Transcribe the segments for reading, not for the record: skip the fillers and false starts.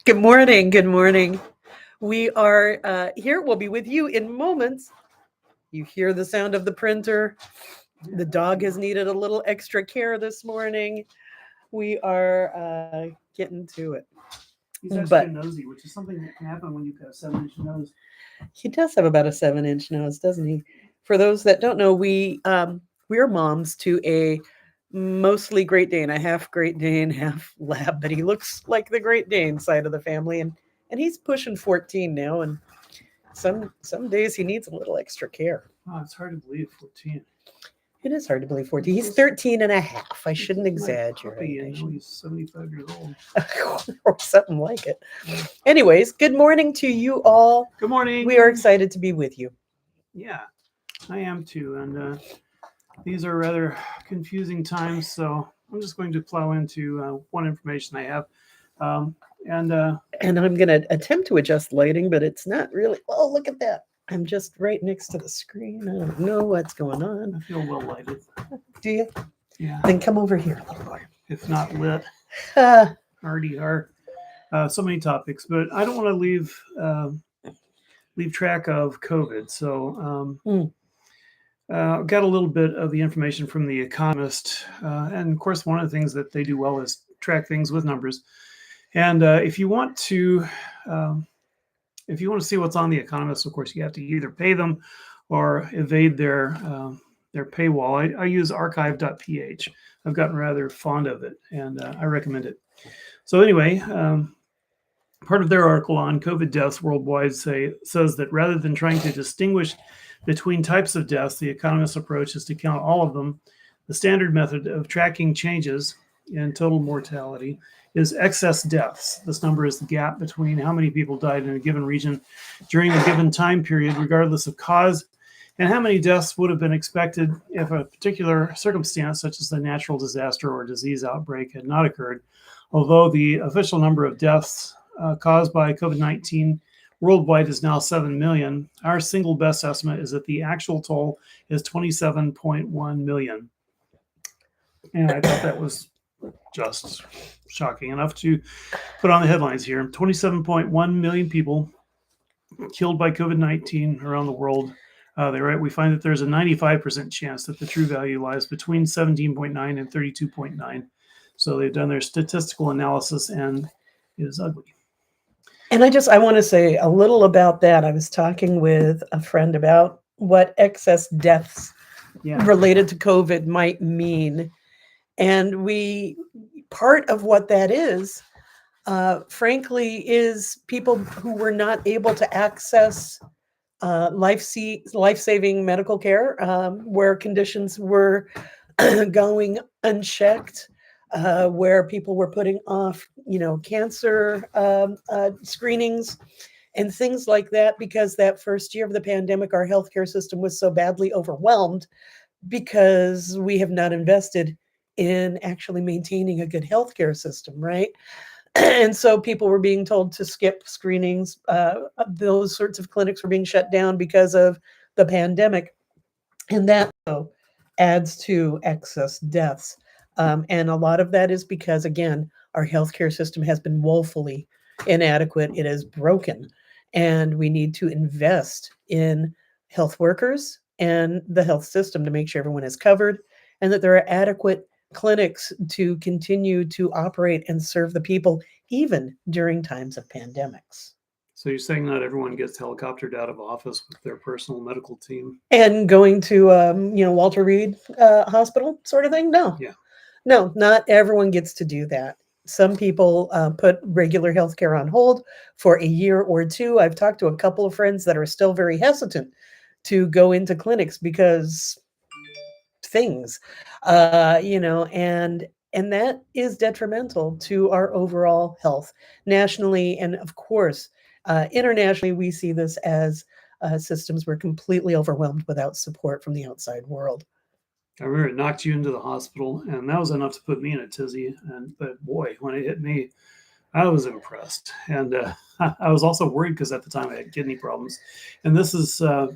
Good morning. Good morning. We are here. We'll be with you in moments. You hear the sound of the printer. The dog has needed a little extra care this morning. We are getting to it. He's extra But nosy, which is something that can happen when you've got a 7-inch nose. he does have about a 7-inch nose, doesn't he? For those that don't know, we're moms to a mostly Great Dane, a half Great Dane, half Lab, but he looks like the Great Dane side of the family, and he's pushing 14 now, and some days he needs a little extra care. Oh, it's hard to believe 14. It is hard to believe 14. He's 13 and a half. I shouldn't exaggerate. Puppy, and now he's 75 years old. Or something like it. Anyways, good morning to you all. Good morning. We are excited to be with you. Yeah, I am too. And these are rather confusing times, so I'm just going to plow into one information I have. And I'm going to attempt to adjust lighting, but it's not really. Oh, look at that. I'm just right next to the screen. I don't know what's going on. I feel well lighted. Do you? Yeah. Then come over here. If not lit. Uh, Already are. So many topics, but I don't want to leave track of COVID. So got a little bit of the information from The Economist. And of course, one of the things that they do well is track things with numbers. And if you want to see what's on The Economist, of course, you have to either pay them or evade their paywall. I use archive.ph. I've gotten rather fond of it, and I recommend it. So anyway, part of their article on COVID deaths worldwide says that rather than trying to distinguish between types of deaths, The Economist's approach is to count all of them. The standard method of tracking changes in total mortality is excess deaths. This number is the gap between how many people died in a given region during a given time period, regardless of cause, and how many deaths would have been expected if a particular circumstance, such as a natural disaster or disease outbreak, had not occurred. Although the official number of deaths caused by COVID-19 worldwide is now 7 million, our single best estimate is that the actual toll is 27.1 million. And I thought that was just shocking enough to put on the headlines here. 27.1 million people killed by COVID-19 around the world. We find that there's a 95% chance that the true value lies between 17.9 and 32.9. So they've done their statistical analysis, and it is ugly. And I want to say a little about that. I was talking with a friend about what excess deaths related to COVID might mean. And part of what that is, frankly, is people who were not able to access life-saving medical care, where conditions were going unchecked, where people were putting off, cancer screenings and things like that, because that first year of the pandemic, our healthcare system was so badly overwhelmed because we have not invested in actually maintaining a good healthcare system, right? And so people were being told to skip screenings. Those sorts of clinics were being shut down because of the pandemic. And that adds to excess deaths. And a lot of that is because, again, our healthcare system has been woefully inadequate. It is broken. And we need to invest in health workers and the health system to make sure everyone is covered and that there are adequate clinics to continue to operate and serve the people, even during times of pandemics. So you're saying not everyone gets helicoptered out of office with their personal medical team and going to Walter Reed Hospital sort of thing? No. Yeah. No, not everyone gets to do that. Some people put regular health care on hold for a year or two. I've talked to a couple of friends that are still very hesitant to go into clinics because things, and that is detrimental to our overall health nationally. And of course, internationally, we see this as systems were completely overwhelmed without support from the outside world. I remember it knocked you into the hospital, and that was enough to put me in a tizzy. But boy, when it hit me, I was impressed. And I was also worried because at the time I had kidney problems. And this is, I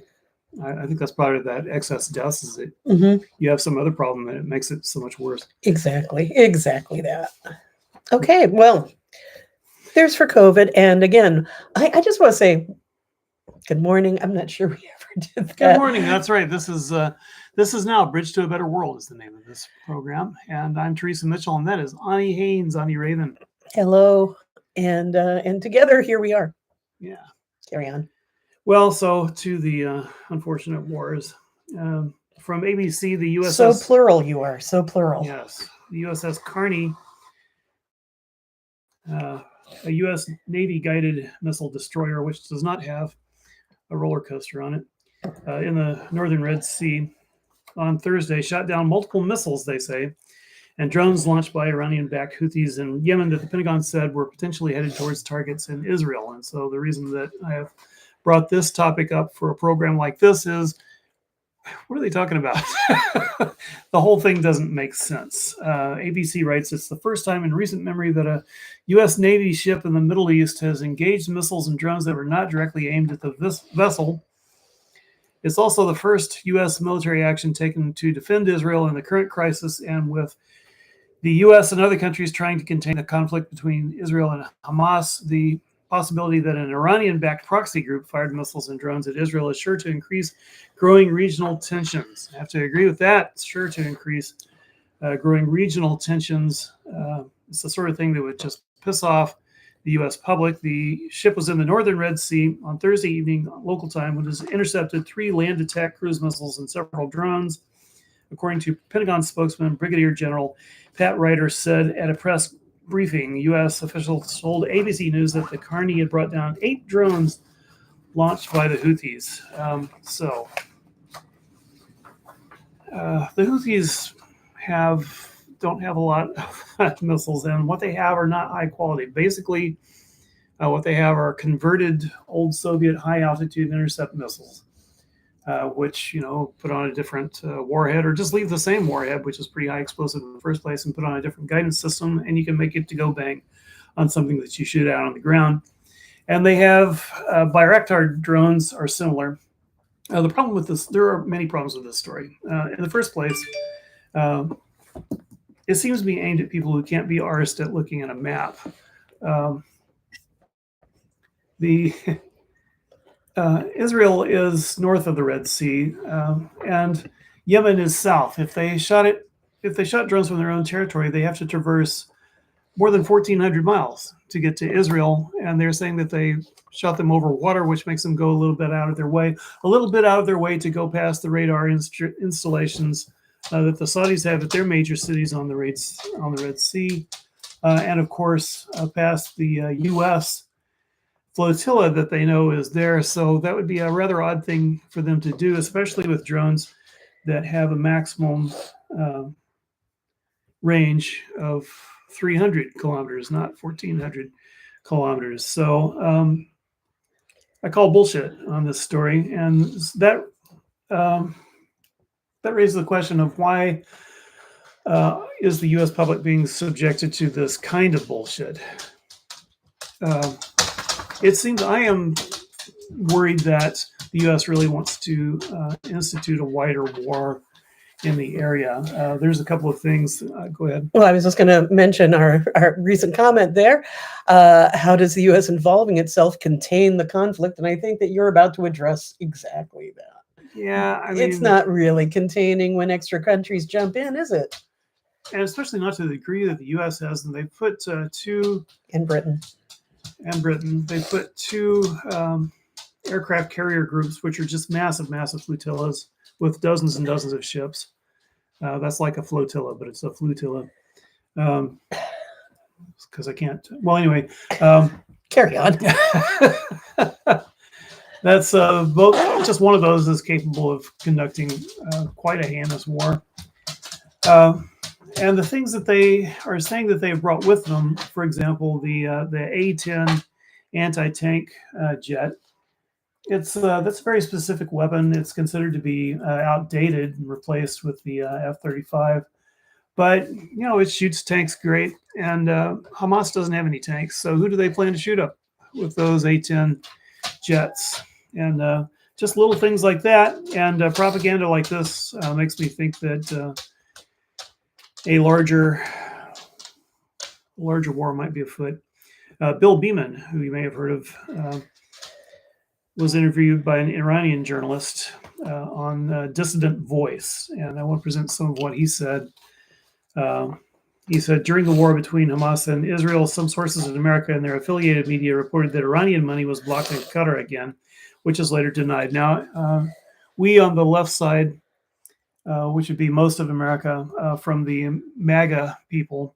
think that's part of that excess deaths is that you have some other problem that it makes it so much worse. Exactly that. Okay, well, There's for COVID. And again, I just want to say good morning. I'm not sure we ever did Good that. morning. That's right. This is now Bridge to a Better World is the name of this program, and I'm Teresa Mitchell, and that is Ani Haynes, Ani Raven. Hello. And together here we are. Yeah. Carry on. Well, so to the unfortunate wars. From ABC, the USS. So plural you are. So plural. Yes. The USS Carney, a U.S. Navy guided missile destroyer, which does not have a roller coaster on it, in the northern Red Sea on Thursday, shot down multiple missiles, they say, and drones launched by Iranian-backed Houthis in Yemen that the Pentagon said were potentially headed towards targets in Israel. And so the reason that I have brought this topic up for a program like this is, what are they talking about? The whole thing doesn't make sense. ABC writes, it's the first time in recent memory that a U.S. Navy ship in the Middle East has engaged missiles and drones that were not directly aimed at the vessel. It's also the first U.S. military action taken to defend Israel in the current crisis, and with the U.S. and other countries trying to contain the conflict between Israel and Hamas, the possibility that an Iranian-backed proxy group fired missiles and drones at Israel is sure to increase growing regional tensions. I have to agree with that. It's sure to increase growing regional tensions. It's the sort of thing that would just piss off the U.S. public. The ship was in the northern Red Sea on Thursday evening local time when it intercepted 3 land attack cruise missiles and several drones. According to Pentagon spokesman Brigadier General Pat Ryder said at a press briefing, U.S. officials told ABC News that the Carney had brought down 8 drones launched by the Houthis. The Houthis don't have a lot of missiles, and what they have are not high quality. Basically, what they have are converted old Soviet high altitude intercept missiles, which, put on a different warhead, or just leave the same warhead, which is pretty high explosive in the first place, and put on a different guidance system, and you can make it to go bang on something that you shoot out on the ground. And they have Bayraktar drones are similar. The problem with this, there are many problems with this story. In the first place, it seems to be aimed at people who can't be arsed at looking at a map. Israel is north of the Red Sea, and Yemen is south. If they shot drones from their own territory, they have to traverse more than 1,400 miles to get to Israel. And they're saying that they shot them over water, which makes them go a little bit out of their way to go past the radar installations that the Saudis have at their major cities on the Red Sea, and of course past the U.S. flotilla that they know is there. So that would be a rather odd thing for them to do, especially with drones that have a maximum range of 300 kilometers, not 1,400 kilometers. So I call bullshit on this story, and that raises the question of why is the U.S. public being subjected to this kind of bullshit? It seems I am worried that the U.S. really wants to institute a wider war in the area. There's a couple of things. Go ahead. Well, I was just going to mention our recent comment there. How does the U.S. involving itself contain the conflict? And I think that you're about to address exactly that. Yeah, I mean, it's not really containing when extra countries jump in, is it? And especially not to the degree that the U.S. has. And they put 2... And Britain. They put 2 aircraft carrier groups, which are just massive, massive flotillas with dozens and dozens of ships. That's like a flotilla, but it's a flotilla. Because I can't. Well, anyway. Carry on. That's just one of those is capable of conducting quite a heinous war. And the things that they are saying that they've brought with them, for example, the A-10 anti-tank jet, that's a very specific weapon. It's considered to be outdated and replaced with the F-35. But, it shoots tanks great, and Hamas doesn't have any tanks. So who do they plan to shoot up with those A-10 jets? And just little things like that, and propaganda like this makes me think that a larger war might be afoot. Bill Beeman, who you may have heard of, was interviewed by an Iranian journalist on Dissident Voice, and I want to present some of what he said. He said, during the war between Hamas and Israel, some sources in America and their affiliated media reported that Iranian money was blocked in Qatar again, which is later denied. Now, we on the left side, which would be most of America, from the MAGA people,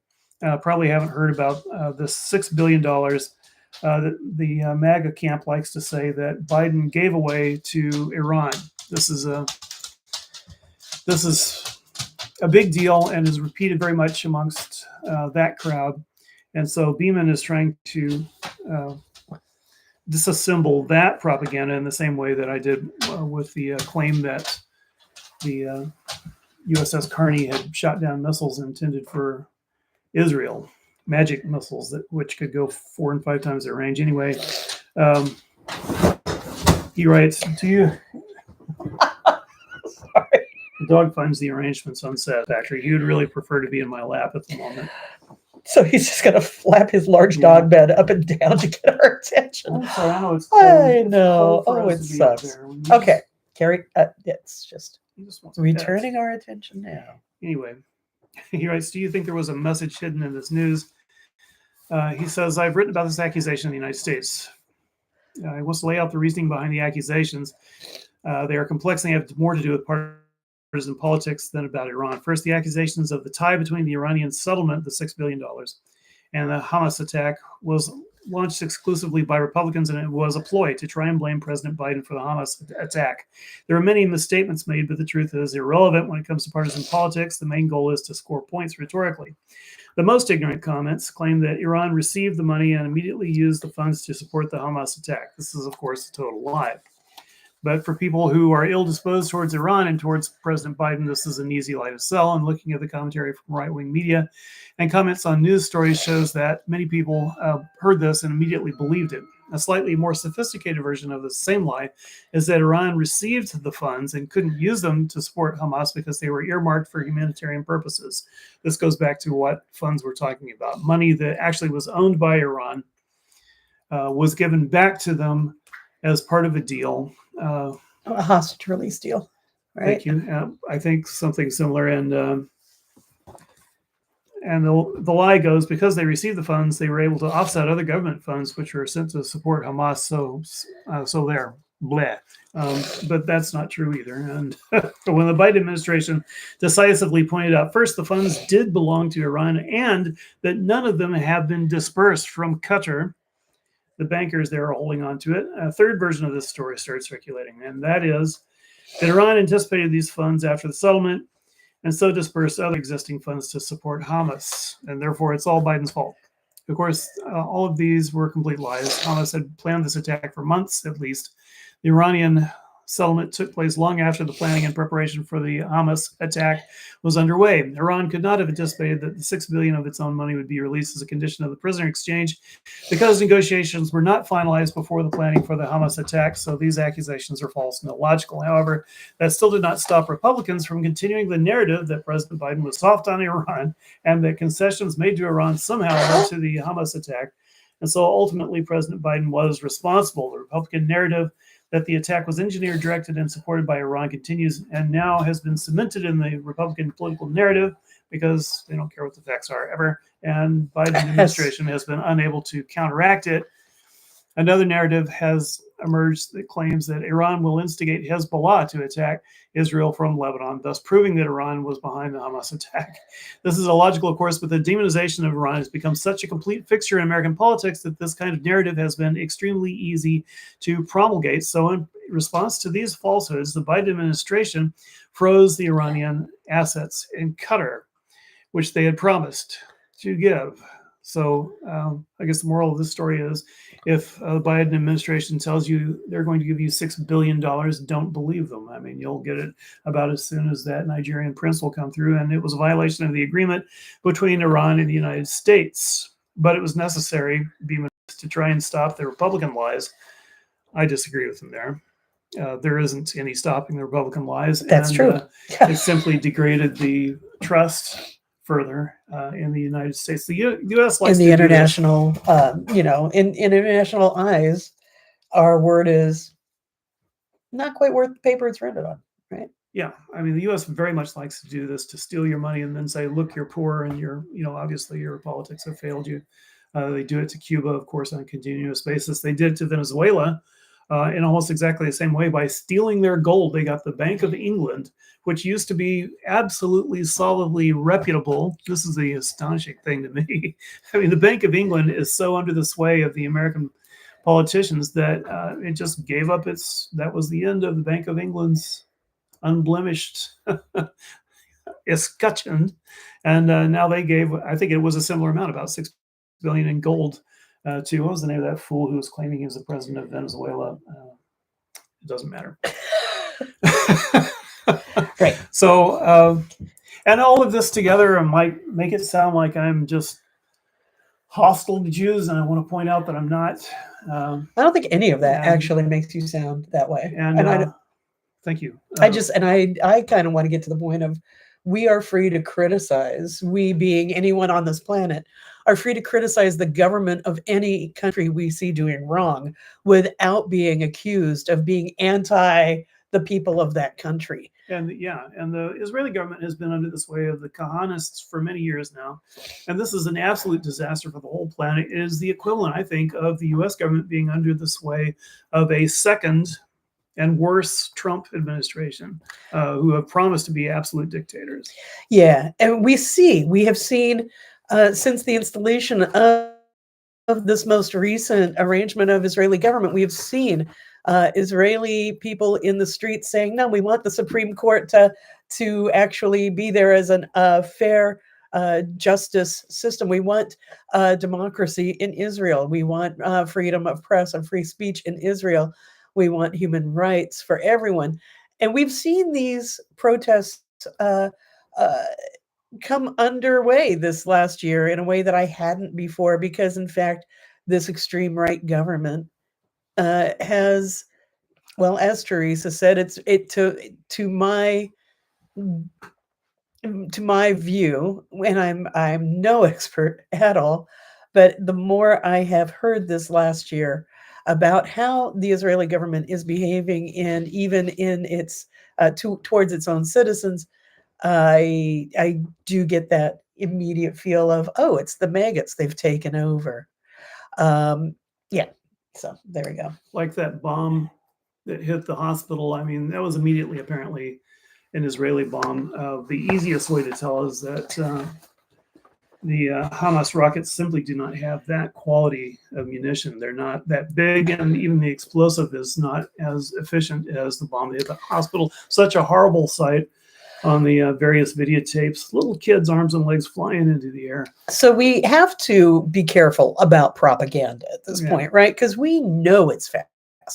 probably haven't heard about this $6 billion that the MAGA camp likes to say that Biden gave away to Iran. This is a big deal and is repeated very much amongst that crowd. And so Beeman is trying to disassemble that propaganda in the same way that I did with the claim that the USS Carney had shot down missiles intended for Israel, magic missiles which could go 4 and 5 times their range. Anyway, he writes, "To you." Sorry. The dog finds the arrangements unsatisfactory. He would really prefer to be in my lap at the moment. So he's just going to flap his large dog bed up and down to get our attention. I'm sorry, I know it's I cold. know. It's cold for Oh, us it to be up sucks. there. When you Okay, Carrie, it's just just want some returning pets. our attention now. Anyway, he writes, do you think there was a message hidden in this news? He says, I've written about this accusation in the United States. He wants to lay out the reasoning behind the accusations. They are complex and they have more to do with partisan politics than about Iran. First, the accusations of the tie between the Iranian settlement, the $6 billion, and the Hamas attack was launched exclusively by Republicans, and it was a ploy to try and blame President Biden for the Hamas attack. There are many misstatements made, but the truth is irrelevant when it comes to partisan politics. The main goal is to score points rhetorically. The most ignorant comments claim that Iran received the money and immediately used the funds to support the Hamas attack. This is, of course, a total lie. But for people who are ill-disposed towards Iran and towards President Biden, this is an easy lie to sell. And looking at the commentary from right-wing media and comments on news stories shows that many people heard this and immediately believed it. A slightly more sophisticated version of the same lie is that Iran received the funds and couldn't use them to support Hamas because they were earmarked for humanitarian purposes. This goes back to what funds we're talking about. Money that actually was owned by Iran was given back to them as part of a deal. A hostage release deal, right? Thank you. I think something similar. And the lie goes, because they received the funds, they were able to offset other government funds which were sent to support Hamas. So there, bleh. But that's not true either. And when the Biden administration decisively pointed out, first, the funds did belong to Iran and that none of them have been dispersed from Qatar, the bankers there are holding on to it. A third version of this story started circulating, and that is that Iran anticipated these funds after the settlement and so dispersed other existing funds to support Hamas, and therefore it's all Biden's fault. Of course, all of these were complete lies. Hamas had planned this attack for months, at least. The Iranian settlement took place long after the planning and preparation for the Hamas attack was underway. Iran could not have anticipated that the $6 billion of its own money would be released as a condition of the prisoner exchange because negotiations were not finalized before the planning for the Hamas attack. So these accusations are false and illogical. However, that still did not stop Republicans from continuing the narrative that President Biden was soft on Iran and that concessions made to Iran somehow led to the Hamas attack. And so ultimately, President Biden was responsible. The Republican narrative that the attack was engineered, directed, and supported by Iran continues and now has been cemented in the Republican political narrative because they don't care what the facts are ever. And Biden administration has been unable to counteract it. Another narrative has emerged that claims that Iran will instigate Hezbollah to attack Israel from Lebanon, thus proving that Iran was behind the Hamas attack. This is illogical, of course, but the demonization of Iran has become such a complete fixture in American politics that this kind of narrative has been extremely easy to promulgate. So in response to these falsehoods, the Biden administration froze the Iranian assets in Qatar, which they had promised to give. So I guess the moral of this story is if the Biden administration tells you they're going to give you $6 billion, don't believe them. I mean, you'll get it about as soon as that Nigerian prince will come through. And it was a violation of the agreement between Iran and the United States. But it was necessary to try and stop the Republican lies. I disagree with them there. There isn't any stopping the Republican lies. That's true. It simply degraded the trust further in the United States. The U.S. In likes the to do this. international, in international eyes, our word is not quite worth the paper it's printed on, right? Yeah, I mean, the U.S. very much likes to do this, to steal your money and then say, "Look, you're poor, and obviously your politics have failed you." They do it to Cuba, of course, on a continuous basis. They did it to Venezuela in almost exactly the same way by stealing their gold. They got the Bank of England, which used to be absolutely solidly reputable. This is the astonishing thing to me. I mean, the Bank of England is so under the sway of the American politicians that it just gave up its. That was the end of the Bank of England's unblemished escutcheon, and now they gave, I think it was a similar amount, about $6 billion in gold, to, what was the name of that fool who was claiming he was the president of Venezuela? It doesn't matter. Right. So, and all of this together might make it sound like I'm just hostile to Jews, and I want to point out that I'm not. I don't think any of that And- actually makes you sound that way. And thank you. I kind of want to get to the point of, we are free to criticize. We, being anyone on this planet, are free to criticize the government of any country we see doing wrong without being accused of being anti the people of that country. And the Israeli government has been under the sway of the Kahanists for many years now. And this is an absolute disaster for the whole planet. It is the equivalent, I think, of the US government being under the sway of a second and worse Trump administration, who have promised to be absolute dictators. Yeah. And we have seen since the installation of this most recent arrangement of Israeli government, we have seen Israeli people in the streets saying, no, we want the Supreme Court to actually be there as a fair justice system. We want democracy in Israel. We want freedom of press and free speech in Israel. We want human rights for everyone. And we've seen these protests come underway this last year in a way that I hadn't before, because in fact, this extreme right government has, well, as Teresa said, to my view, and I'm no expert at all, but the more I have heard this last year about how the Israeli government is behaving, and even in its towards its own citizens, I do get that immediate feel of, oh, it's the maggots, they've taken over. Yeah. So there we go. Like that bomb that hit the hospital. I mean, that was immediately apparently an Israeli bomb. The easiest way to tell is that the Hamas rockets simply do not have that quality of munition. They're not that big, and even the explosive is not as efficient as the bomb that hit the hospital. Such a horrible sight on the various videotapes. Little kids' arms and legs flying into the air. So we have to be careful about propaganda at this point, right? Because we know it's fast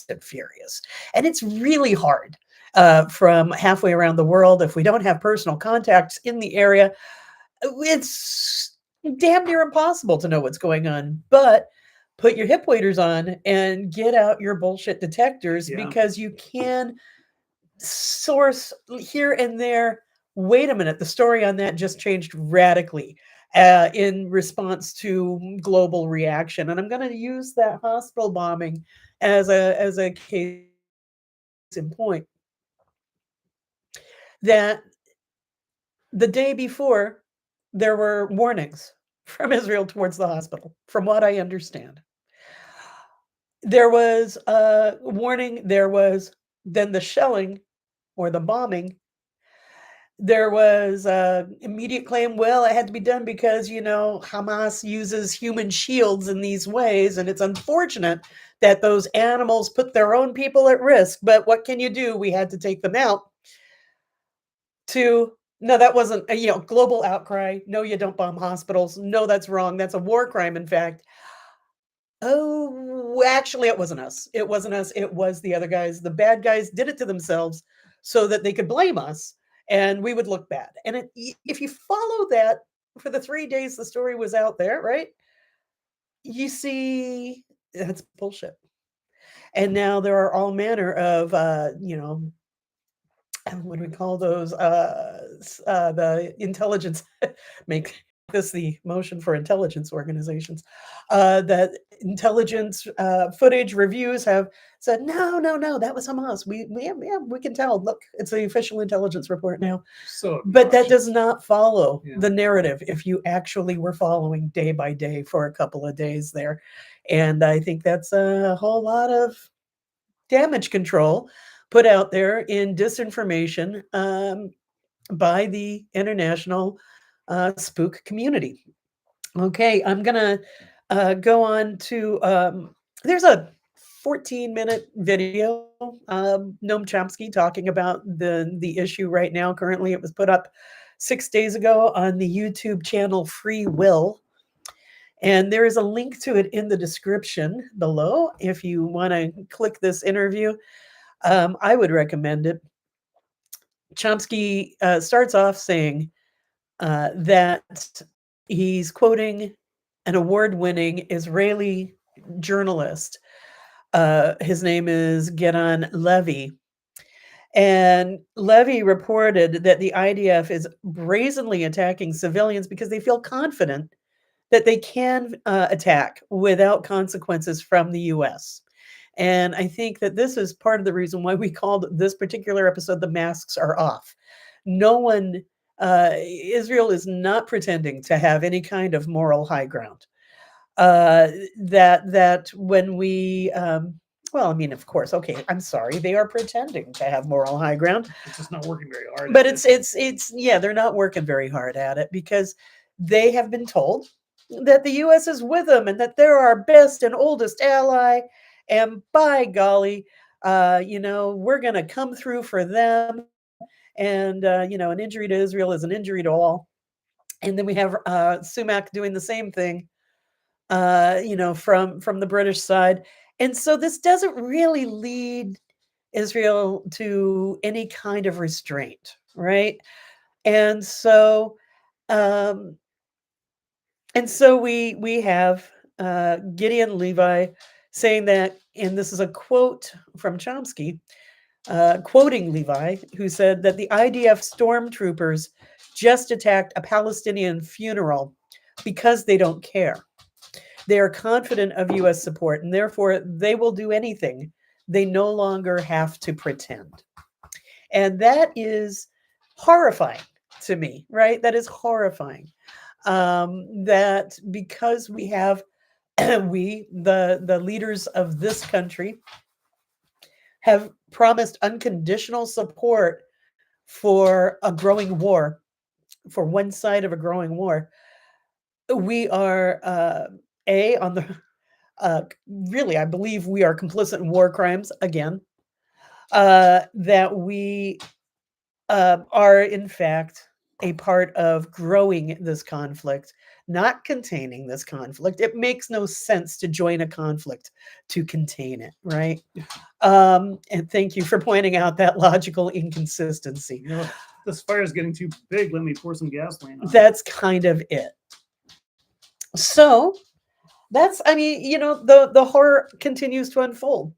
and furious, and it's really hard from halfway around the world. If we don't have personal contacts in the area, it's damn near impossible to know what's going on. But put your hip waders on and get out your bullshit detectors, because you can source here and there. Wait a minute, the story on that just changed radically in response to global reaction. And I'm going to use that hospital bombing as a case in point. That the day before, there were warnings from Israel towards the hospital, from what I understand. There was a warning, there was then the shelling or the bombing. There was immediate claim, well, it had to be done because, Hamas uses human shields in these ways, and it's unfortunate that those animals put their own people at risk, but what can you do? We had to take them out. No, that wasn't a global outcry. No, you don't bomb hospitals. No, that's wrong. That's a war crime, in fact. Oh, actually, it wasn't us. It wasn't us. It was the other guys. The bad guys did it to themselves so that they could blame us and we would look bad. And if you follow that for the 3 days the story was out there, right? You see, that's bullshit. And now there are all manner of, what do we call those? the intelligence make this the motion for intelligence organizations. That intelligence footage reviews have said, no, no, no, that was Hamas. We can tell. Look, it's the official intelligence report now. So But that does obnoxious. not follow Yeah. the narrative if you actually were following day by day for a couple of days there. And I think that's a whole lot of damage control put out there in disinformation by the international spook community. Okay, I'm gonna go on to. There's a 14-minute video, Noam Chomsky talking about the issue right now. Currently, it was put up 6 days ago on the YouTube channel Free Will, and there is a link to it in the description below if you want to click this interview. I would recommend it. Chomsky starts off saying that he's quoting an award-winning Israeli journalist. His name is Geron Levy. And Levy reported that the IDF is brazenly attacking civilians because they feel confident that they can attack without consequences from the US. And I think that this is part of the reason why we called this particular episode "The Masks Are Off." No one, Israel is not pretending to have any kind of moral high ground. That when we, well, I mean, of course, okay, I'm sorry, they are pretending to have moral high ground, It's just not working very hard. but it's yeah, they're not working very hard at it because they have been told that the US is with them and that they're our best and oldest ally, and by golly, we're going to come through for them. And an injury to Israel is an injury to all. And then we have Sumac doing the same thing, from the British side. And so this doesn't really lead Israel to any kind of restraint, right? And so, um, we have Gideon Levi saying that, and this is a quote from Chomsky, quoting Levi, who said that the IDF stormtroopers just attacked a Palestinian funeral because they don't care. They are confident of US support, and therefore they will do anything. They no longer have to pretend. And that is horrifying to me, right? That is horrifying. That because we have the leaders of this country have promised unconditional support for a growing war, for one side of a growing war, we are on the really, I believe we are complicit in war crimes again. That we are in fact a part of growing this conflict, not containing this conflict. It makes no sense to join a conflict to contain it, right? And thank you for pointing out that logical inconsistency. This fire is getting too big. Let me pour some gasoline on. That's kind of it. So that's, I mean, the horror continues to unfold.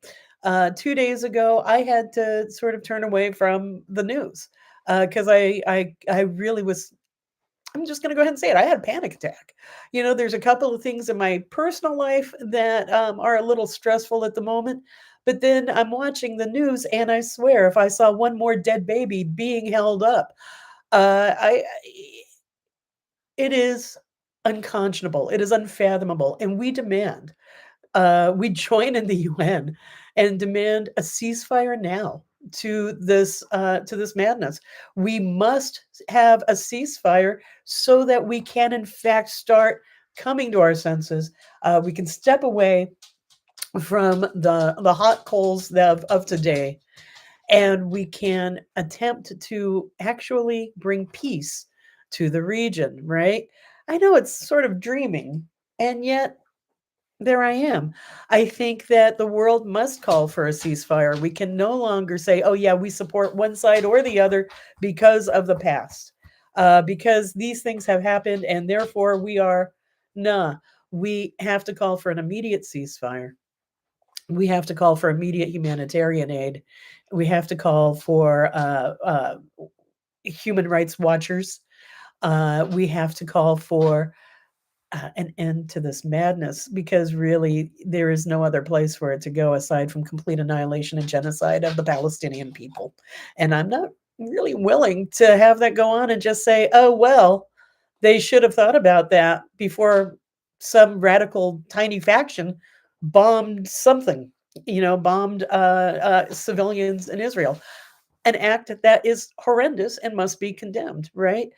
2 days ago, I had to sort of turn away from the news because I really was. I'm just going to go ahead and say it. I had a panic attack. There's a couple of things in my personal life that are a little stressful at the moment. But then I'm watching the news, and I swear, if I saw one more dead baby being held up, it is unconscionable. It is unfathomable, and we demand. We join in the UN and demand a ceasefire now to this madness. We must have a ceasefire so that we can, in fact, start coming to our senses. We can step away from the hot coals of today, and we can attempt to actually bring peace to the region. Right? I know it's sort of dreaming, and yet there I am. I think that the world must call for a ceasefire. We can no longer say, oh, yeah, we support one side or the other because of the past, because these things have happened, and therefore we have to call for an immediate ceasefire. We have to call for immediate humanitarian aid. We have to call for human rights watchers. We have to call for an end to this madness because really there is no other place for it to go aside from complete annihilation and genocide of the Palestinian people. And I'm not really willing to have that go on and just say, oh, well, they should have thought about that before some radical tiny faction bombed something, bombed civilians in Israel, an act that is horrendous and must be condemned, right?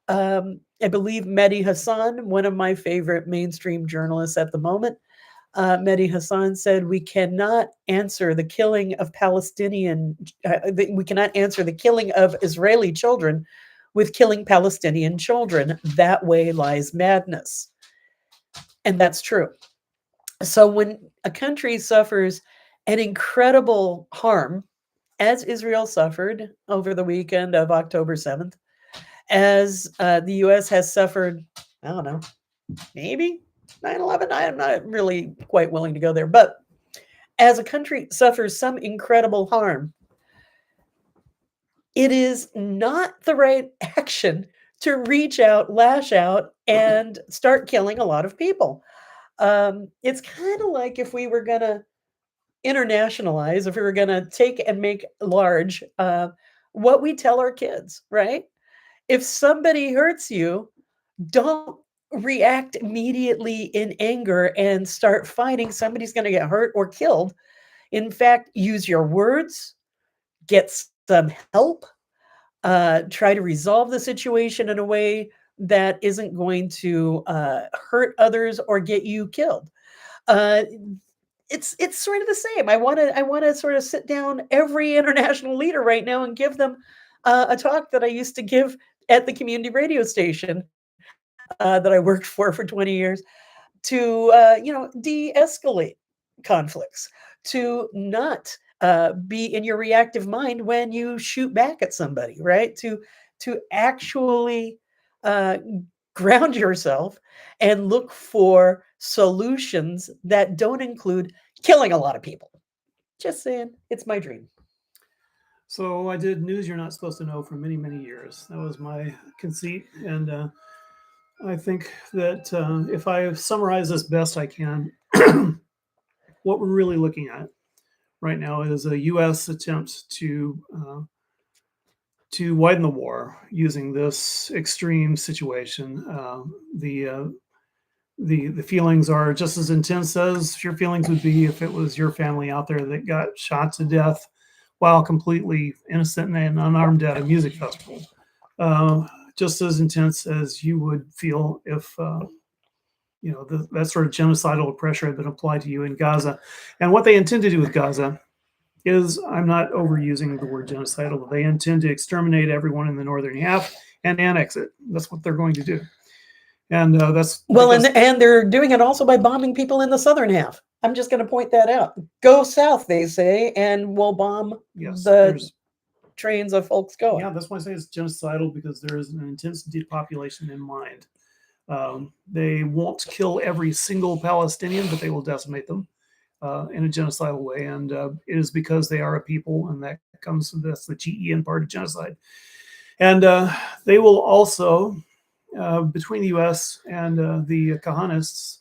I believe Mehdi Hassan, one of my favorite mainstream journalists at the moment, Mehdi Hassan said, "We cannot answer the killing of we cannot answer the killing of Israeli children with killing Palestinian children. That way lies madness." And that's true. So when a country suffers an incredible harm, as Israel suffered over the weekend of October 7th, as the US has suffered, I don't know, maybe 9/11. I'm not really quite willing to go there. But as a country suffers some incredible harm, it is not the right action to reach out, lash out, and start killing a lot of people. It's kind of like if we were going to internationalize, if we were going to take and make large what we tell our kids, right? If somebody hurts you, don't react immediately in anger and start fighting. Somebody's going to get hurt or killed. In fact, use your words, get some help, try to resolve the situation in a way that isn't going to hurt others or get you killed. Uh, it's sort of the same. I want to sort of sit down every international leader right now and give them a talk that I used to give at the community radio station that I worked for 20 years to de-escalate conflicts, to not be in your reactive mind when you shoot back at somebody, right? To actually uh, ground yourself and look for solutions that don't include killing a lot of people. Just saying, it's my dream. So I did news you're not supposed to know for many, many years. That was my conceit, and I think that if I summarize this best I can, what we're really looking at right now is a U.S. attempt to widen the war using this extreme situation. The feelings are just as intense as your feelings would be if it was your family out there that got shot to death while completely innocent and unarmed at a music festival. Just as intense as you would feel if that sort of genocidal pressure had been applied to you in Gaza. And what they intend to do with Gaza is, I'm not overusing the word genocidal. They intend to exterminate everyone in the northern half and annex it. That's what they're going to do. And that's well, and they're doing it also by bombing people in the southern half. I'm just going to point that out. Go south, they say, and we'll bomb the trains of folks going. Yeah, that's why I say it's genocidal, because there is an intense depopulation in mind. They won't kill every single Palestinian, but they will decimate them in a genocidal way. And it is because they are a people, and that's the GEN part of genocide. And they will also, between the U.S. and the Kahanists,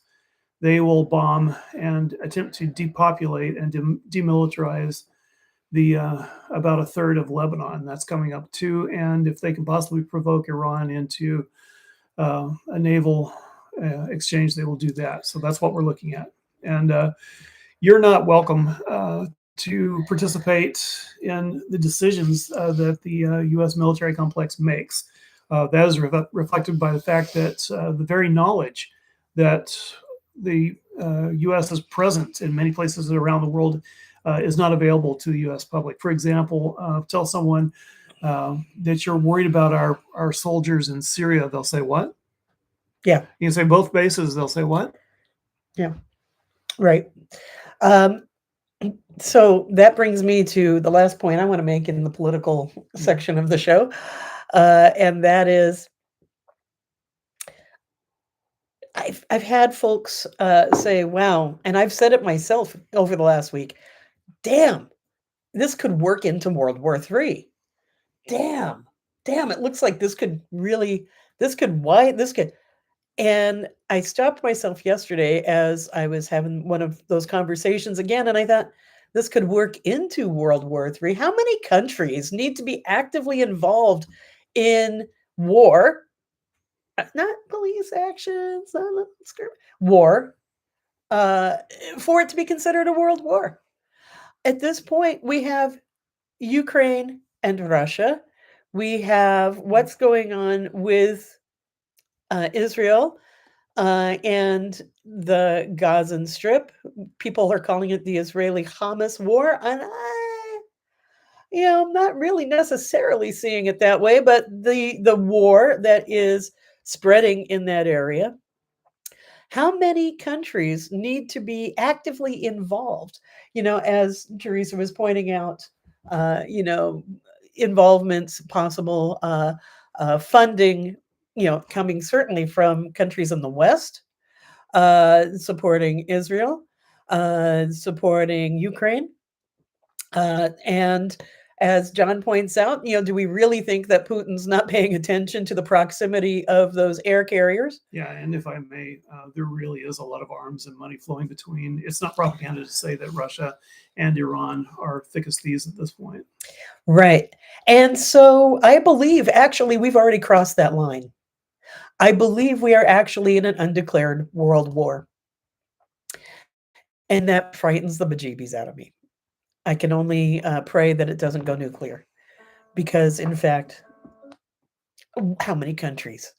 they will bomb and attempt to depopulate and demilitarize the about a third of Lebanon. That's coming up too. And if they can possibly provoke Iran into a naval exchange, they will do that. So that's what we're looking at. And you're not welcome to participate in the decisions that the U.S. military complex makes. That is reflected by the fact that the very knowledge that the U.S. is present in many places around the world is not available to the U.S. public. For example, tell someone that you're worried about our soldiers in Syria, they'll say, what? Yeah. You can say both bases, they'll say, what? Yeah, right. So that brings me to the last point I want to make in the political section of the show. And that is, I've had folks say, wow, and I've said it myself over the last week, damn, this could work into World War III. Damn, damn, it looks like this could really, this could, why, this could. And I stopped myself yesterday as I was having one of those conversations again, and I thought, this could work into World War III. How many countries need to be actively involved in war? Not police actions, not war, uh, for it to be considered a world war. At this point, we have Ukraine and Russia. We have what's going on with Israel and the Gazan Strip. People are calling it the Israeli-Hamas war, and I'm not really necessarily seeing it that way. But the war that is spreading in that area. How many countries need to be actively involved? As Teresa was pointing out, involvements possible, funding, coming certainly from countries in the West, supporting Israel, supporting Ukraine. And as John points out, do we really think that Putin's not paying attention to the proximity of those air carriers? Yeah, and if I may, there really is a lot of arms and money flowing between. It's not propaganda to say that Russia and Iran are thick as thieves at this point. Right. And so I believe actually we've already crossed that line. I believe we are actually in an undeclared world war. And that frightens the bejeebies out of me. I can only pray that it doesn't go nuclear. Because, in fact, how many countries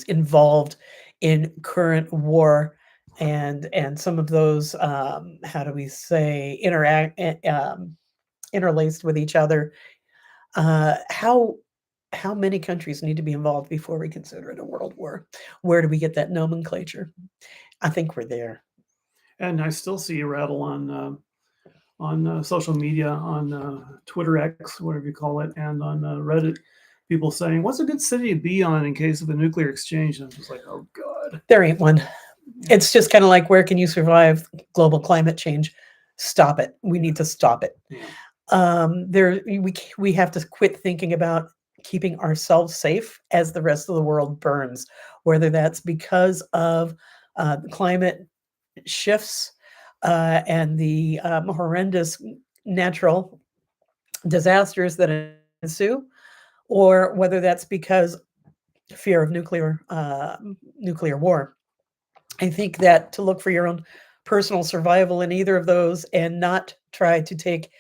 involved in current war, and some of those, how do we say, interlaced with each other? How many countries need to be involved before we consider it a world war? Where do we get that nomenclature? I think we're there. And I still see a rattle on social media, on Twitter X, whatever you call it, and on Reddit, people saying, "What's a good city to be on in case of a nuclear exchange?" And I'm just like, "Oh God, there ain't one." It's just kind of like, where can you survive global climate change? Stop it. We need to stop it. We have to quit thinking about keeping ourselves safe as the rest of the world burns, whether that's because of climate shifts and the horrendous natural disasters that ensue, or whether that's because fear of nuclear war. I think that to look for your own personal survival in either of those and not try to take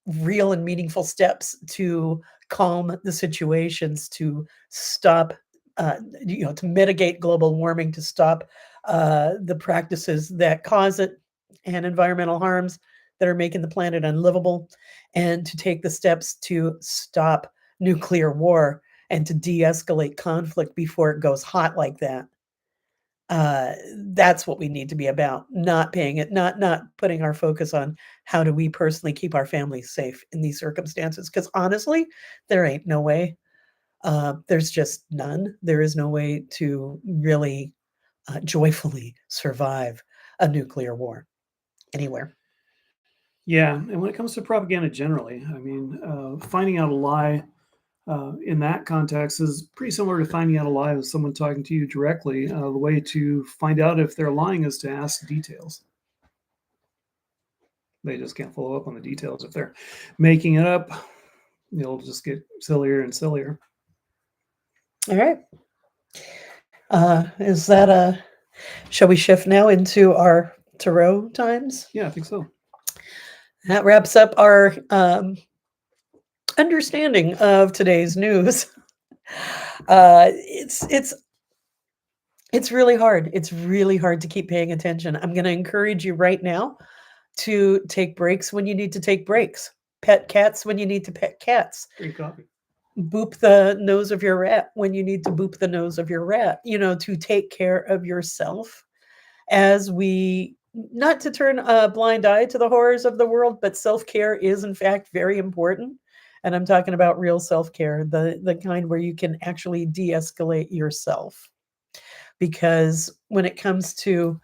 real and meaningful steps to calm the situations, to stop, to mitigate global warming, to stop the practices that cause it and environmental harms that are making the planet unlivable, and to take the steps to stop nuclear war and to de-escalate conflict before it goes hot like that. That's what we need to be about, not putting our focus on how do we personally keep our families safe in these circumstances. Because honestly, there ain't no way. There's just none. There is no way to really joyfully survive a nuclear war anywhere. Yeah, and when it comes to propaganda generally, I mean, finding out a lie in that context is pretty similar to finding out a lie with someone talking to you directly. The way to find out if they're lying is to ask details. They just can't follow up on the details. If they're making it up, it'll just get sillier and sillier. All right. Is that shall we shift now into our tarot times? Yeah, I think so. That wraps up our understanding of today's news. It's really hard. It's really hard to keep paying attention. I'm going to encourage you right now to take breaks when you need to take breaks. Pet cats when you need to pet cats. Drink coffee. Boop the nose of your rat when you need to boop the nose of your rat. To take care of yourself, as we, not to turn a blind eye to the horrors of the world, but self-care is in fact very important. And I'm talking about real self-care, the kind where you can actually de-escalate yourself. Because when it comes to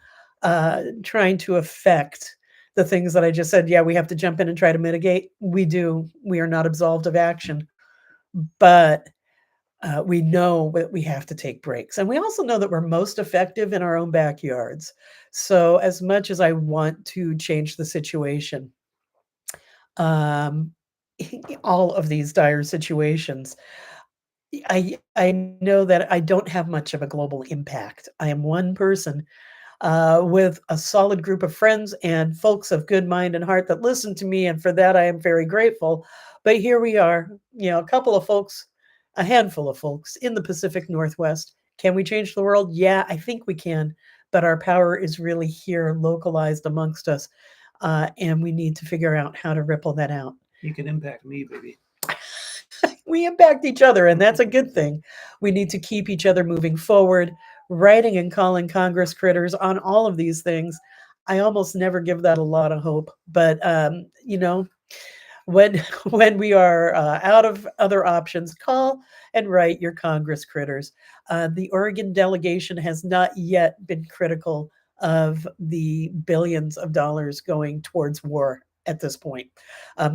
trying to affect the things that I just said, yeah, we have to jump in and try to mitigate. We do. We are not absolved of action. but we know that we have to take breaks. And we also know that we're most effective in our own backyards. So, as much as I want to change the situation, um, all of these dire situations, I know that I don't have much of a global impact. I am one person with a solid group of friends and folks of good mind and heart that listen to me, and for that I am very grateful. But here we are, a couple of folks, a handful of folks in the Pacific Northwest. Can we change the world? Yeah, I think we can. But our power is really here, localized amongst us, and we need to figure out how to ripple that out. You can impact me, baby. We impact each other, and that's a good thing. We need to keep each other moving forward, writing and calling Congress critters on all of these things. I almost never give that a lot of hope, but when when we are out of other options, call and write your Congress critters. The Oregon delegation has not yet been critical of the billions of dollars going towards war at this point.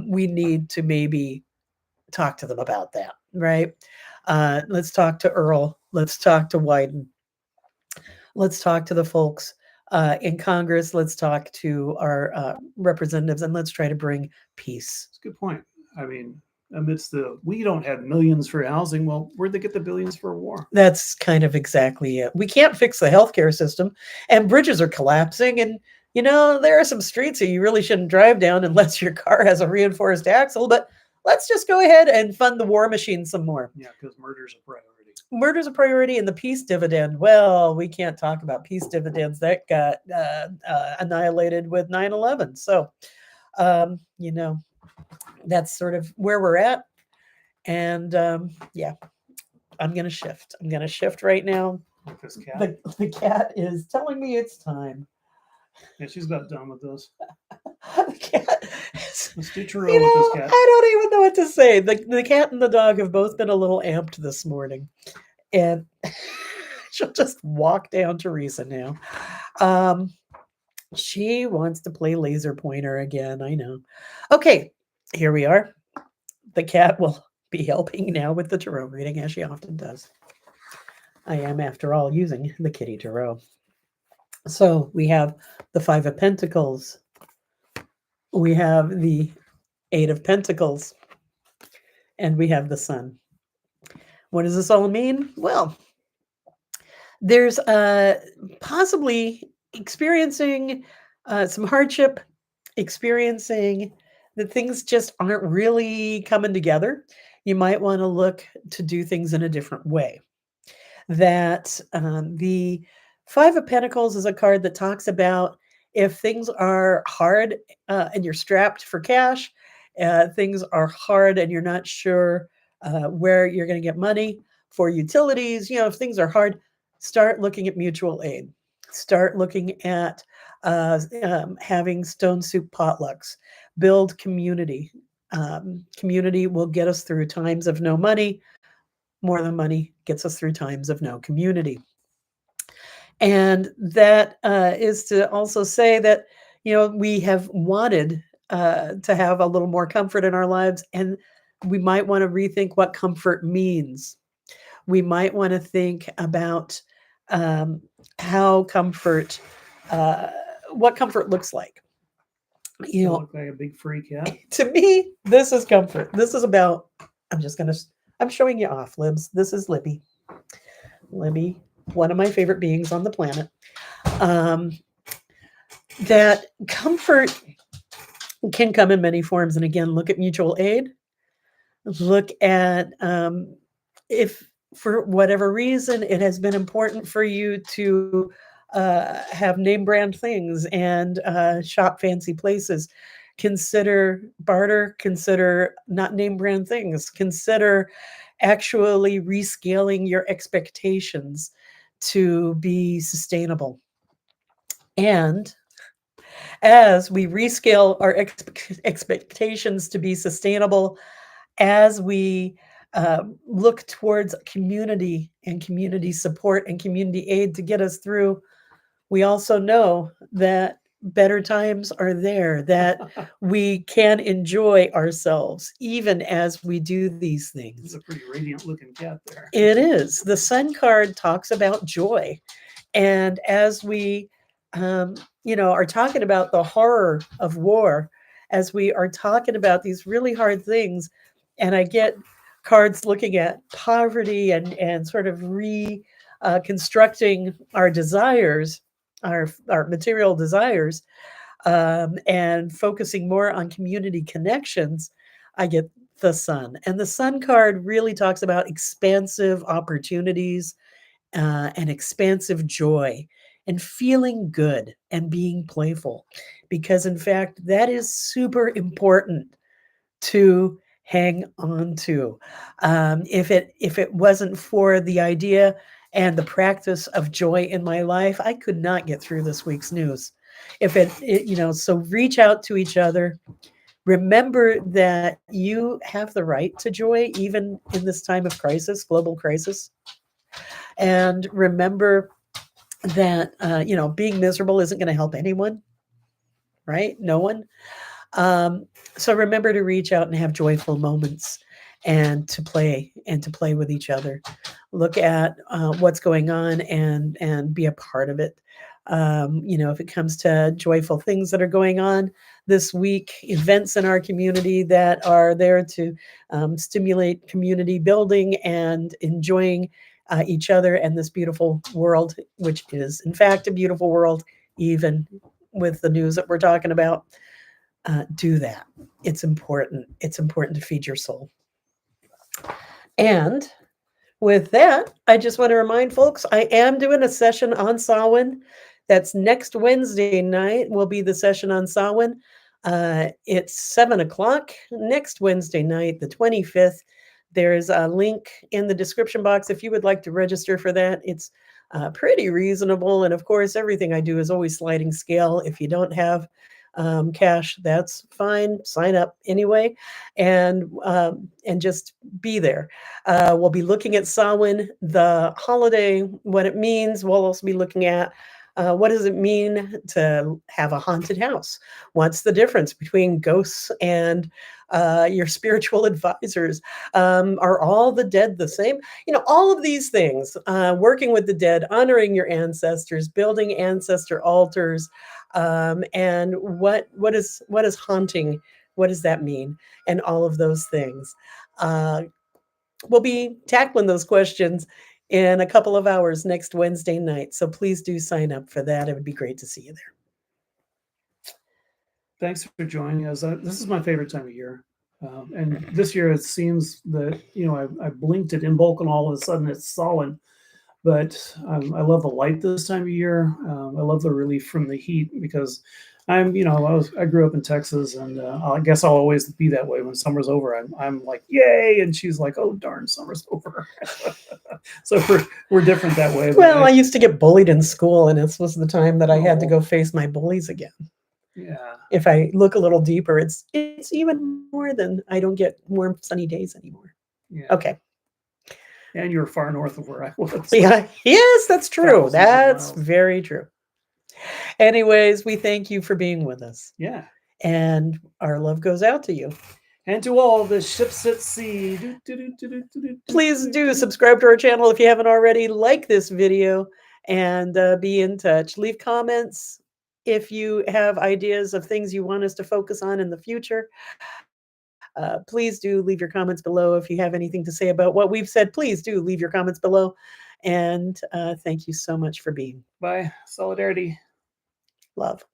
We need to maybe talk to them about that, right? Let's talk to Earl. Let's talk to Wyden. Let's talk to the folks in Congress. Let's talk to our representatives, and let's try to bring peace. It's a good point. I mean, amidst we don't have millions for housing. Well, where'd they get the billions for war? That's kind of exactly it. We can't fix the healthcare system, and bridges are collapsing. And there are some streets that you really shouldn't drive down unless your car has a reinforced axle. But let's just go ahead and fund the war machine some more. Yeah, because murder's a priority. Murder's a priority, and the peace dividend. Well, we can't talk about peace dividends. That got annihilated with 9/11. So, that's sort of where we're at. And yeah, I'm going to shift. I'm going to shift right now. This cat. The cat is telling me it's time. Yeah, she's about done with this. The cat. Let's do Tarot with this cat. I don't even know what to say. The cat and the dog have both been a little amped this morning. And she'll just walk down Teresa now. She wants to play laser pointer again. I know. Okay, here we are. The cat will be helping now with the tarot reading, as she often does. I am, after all, using the kitty tarot. So we have the Five of Pentacles. We have the Eight of Pentacles. And we have the Sun. What does this all mean? Well, there's possibly experiencing some hardship, experiencing that things just aren't really coming together. You might want to look to do things in a different way. That the Five of Pentacles is a card that talks about if things are hard and you're strapped for cash, things are hard and you're not sure where you're going to get money for utilities. If things are hard, start looking at mutual aid. Start looking at having stone soup potlucks. Build community. Community will get us through times of no money. More than money gets us through times of no community. And that is to also say that, we have wanted to have a little more comfort in our lives, and we might want to rethink what comfort means. We might want to think about how comfort, what comfort looks like. Look like a big free cat. To me, this is comfort. This is about, I'm showing you off, Libs. This is Libby. Libby, one of my favorite beings on the planet. That comfort can come in many forms. And again, look at mutual aid. Look at if for whatever reason it has been important for you to have name brand things and shop fancy places. Consider barter, consider not name brand things, consider actually rescaling your expectations to be sustainable. And as we rescale our expectations to be sustainable, as we look towards community and community support and community aid to get us through, we also know that better times are there, that we can enjoy ourselves even as we do these It's things. a pretty radiant looking cat there. It is. The Sun card talks about joy. And as we, are talking about the horror of war, as we are talking about these really hard things, and I get cards looking at poverty and sort of reconstructing our desires, our material desires, and focusing more on community connections, I get the Sun. And the Sun card really talks about expansive opportunities, and expansive joy and feeling good and being playful. Because, in fact, that is super important to hang on to. If it wasn't for the idea and the practice of joy in my life, I could not get through this week's news. So reach out to each other. Remember that you have the right to joy, even in this time of crisis, global crisis. And remember that, being miserable isn't going to help anyone, right? No one. So remember to reach out and have joyful moments, and to play with each other. Look at what's going on, and be a part of it. If it comes to joyful things that are going on this week, events in our community that are there to stimulate community building and enjoying each other and this beautiful world, which is in fact a beautiful world, even with the news that we're talking about. Do that. It's important. It's important to feed your soul. And with that, I just want to remind folks, I am doing a session on Samhain. That's next Wednesday night will be the session on Samhain. It's 7 o'clock next Wednesday night, the 25th. There's a link in the description box if you would like to register for that. It's pretty reasonable. And of course, everything I do is always sliding scale. If you don't have cash, that's fine. Sign up anyway, and just be there. We'll be looking at Samhain, the holiday, what it means. We'll also be looking at what does it mean to have a haunted house? What's the difference between ghosts and your spiritual advisors? Are all the dead the same? All of these things, working with the dead, honoring your ancestors, building ancestor altars, and what is haunting? What does that mean? And all of those things. We'll be tackling those questions in a couple of hours next Wednesday night. So please do sign up for that. It would be great to see you there. Thanks for joining us. This is my favorite time of year. And this year it seems that, I blinked at Imbolc and all of a sudden it's Samhain. But I love the light this time of year. I love the relief from the heat because I grew up in Texas, and I guess I'll always be that way. When summer's over, I'm like, yay, and she's like, oh darn, summer's over. So we're different that way. Well, I used to get bullied in school, and this was the time that I had to Oh. go face my bullies again. Yeah. If I look a little deeper, it's even more than I don't get warm sunny days anymore. Yeah. Okay. And you're far north of where I was. Yeah. Yes, that's true. Thousands of That's miles. very true. Anyways, we thank you for being with us. Yeah. And our love goes out to you. And to all the ships at sea. Please do subscribe to our channel if you haven't already. Like this video and be in touch. Leave comments if you have ideas of things you want us to focus on in the future. Please do leave your comments below. If you have anything to say about what we've said, please do leave your comments below. And thank you so much for being. Bye. Solidarity. Love.